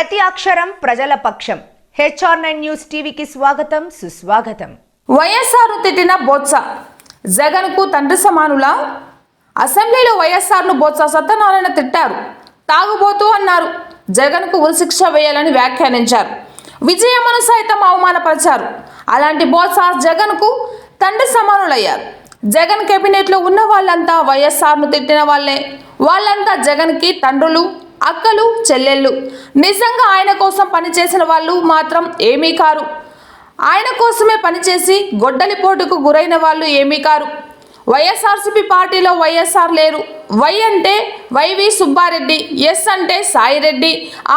ప్రతి అక్షరం ప్రజల పక్షం. HR9 న్యూస్ టీవీకి స్వాగతం, సుస్వాగతం. వైఎస్ఆర్ తిట్టిన బొత్స జగన్ కు తండ్రి సమానుల. అసెంబ్లీలో వైఎస్ఆర్ ను బొత్స సత్యనారాయణ తిట్టారు. తాగుబోతూ అన్నారు. జగన్ కు ఉరిశిక్ష వేయాలని వ్యాఖ్యానించారు. విజయమ్మను సైతం అవమానపరిచారు. అలాంటి బొత్స జగన్ కు తండ్రి సమానులయ్యారు. జగన్ కేబినెట్ లో ఉన్న వాళ్ళంతా వైఎస్ఆర్ ను తిట్టిన వాళ్ళే. వాళ్ళంతా జగన్ కి తండ్రులు, అక్కలు, చెల్లెళ్ళు. నిజంగా ఆయన కోసం పనిచేసిన వాళ్ళు మాత్రం ఏమీ కారు. ఆయన కోసమే పనిచేసి గొడ్డలిపోటుకు గురైన వాళ్ళు ఏమీ కారు. వైఎస్ఆర్సీపీ పార్టీలో వైఎస్ఆర్ లేరు. వై అంటే వైవి సుబ్బారెడ్డి, ఎస్ అంటే సాయిరెడ్డి,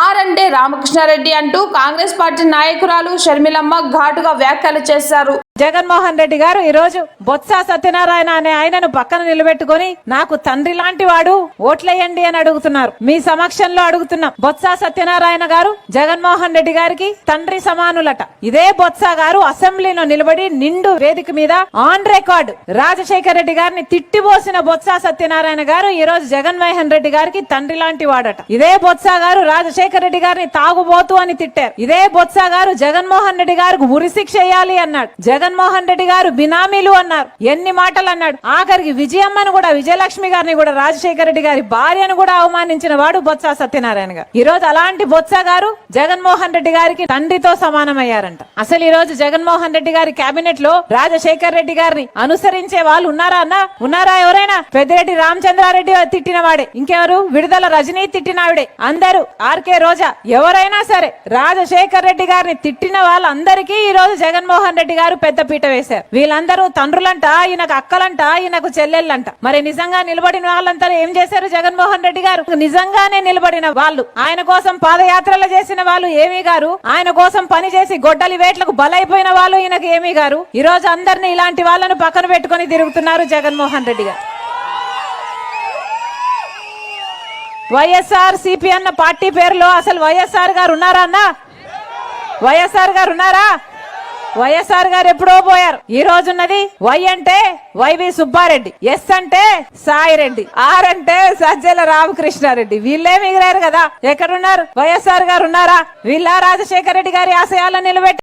ఆర్ అంటే రామకృష్ణారెడ్డి అంటూ కాంగ్రెస్ పార్టీ నాయకురాలు షర్మిలమ్మ ఘాటుగా వ్యాఖ్యలు చేశారు. జగన్మోహన్ రెడ్డి గారు ఈ రోజు బొత్స సత్యనారాయణ అనే ఆయనను పక్కన నిలబెట్టుకుని నాకు తండ్రి లాంటి వాడు, ఓట్లేయండి అని అడుగుతున్నారు. మీ సమక్షంలో అడుగుతున్నాం. బొత్స సత్యనారాయణ గారు జగన్మోహన్ రెడ్డి గారికి తండ్రి సమానులట. ఇదే బొత్స గారు అసెంబ్లీలో నిలబడి నిండు వేదిక మీద ఆన్ రికార్డ్ రాజశేఖర రెడ్డి గారిని తిట్టిపోసిన బొత్స సత్యనారాయణ గారు ఈ రోజు జగన్మోహన్ రెడ్డి గారికి తండ్రి లాంటి వాడట. ఇదే బొత్స గారు రాజశేఖర రెడ్డి గారిని తాగుబోతు అని తిట్టారు. ఇదే బొత్స గారు జగన్మోహన్ రెడ్డి గారికి ఉరిశిక్ష వేయాలి అన్నాడు. జగన్మోహన్ రెడ్డి గారు బినామీలు అన్నారు. ఎన్ని మాటలు అన్నాడు. ఆఖరికి విజయమ్మను కూడా, విజయలక్ష్మి గారిని కూడా, రాజశేఖర రెడ్డి గారి భార్యను కూడా అవమానించిన వాడు బొత్స సత్యనారాయణ గారు. ఈ రోజు అలాంటి బొత్స గారు జగన్మోహన్ రెడ్డి గారికి తండ్రితో సమానమయ్యారంట. అసలు ఈ రోజు జగన్మోహన్ రెడ్డి గారి కేబినెట్ లో రాజశేఖర రెడ్డి గారిని అనుసరించే వాళ్ళు ఉన్నారా అన్న? ఉన్నారా ఎవరైనా? పెద్దిరెడ్డి రామచంద్రారెడ్డి తిట్టిన వాడే. ఇంకెవరు? విడుదల రజనీ తిట్టినావిడే. అందరూ ఆర్కే రోజా, ఎవరైనా సరే రాజశేఖర రెడ్డి గారిని తిట్టిన వాళ్ళందరికీ ఈ రోజు జగన్మోహన్ రెడ్డి గారు పెద్ద పీట వేశారు. వీళ్ళందరూ తండ్రులంట, ఈయనకు అక్కలంట, ఈయనకు చెల్లెళ్ళంట. మరి నిజంగా నిలబడిన వాళ్ళంతా ఏం చేశారు? జగన్మోహన్ రెడ్డి గారు నిజంగానే నిలబడిన వాళ్ళు, ఆయన కోసం పాదయాత్రలు చేసిన వాళ్ళు ఏమీ గారు, ఆయన కోసం పనిచేసి గొడ్డలి వేట్లకు బలైపోయిన వాళ్ళు ఈయనకు ఏమీ గారు. ఈ రోజు అందరినీ ఇలాంటి వాళ్ళను పక్కన పెట్టుకుని తిరుగుతున్నారు జగన్మోహన్ రెడ్డి గారు. వైఎస్ఆర్ సిపి అన్న పార్టీ పేరులో అసలు వైఎస్ఆర్ గారు ఉన్నారా అన్న? వైఎస్ఆర్ గారు ఉన్నారా? వైఎస్ఆర్ గారు ఎప్పుడో పోయారు. ఈ రోజున్నది వై అంటే వైవి సుబ్బారెడ్డి, ఎస్ అంటే సాయిరెడ్డి, ఆర్ అంటే సజ్జల రామకృష్ణారెడ్డి. వీళ్ళే మిగిలారు కదా. ఎక్కడున్నారు? వైఎస్ఆర్ గారు ఉన్నారా? వీళ్ళ రాజశేఖర రెడ్డి గారి ఆశయాలను నిలబెట్టి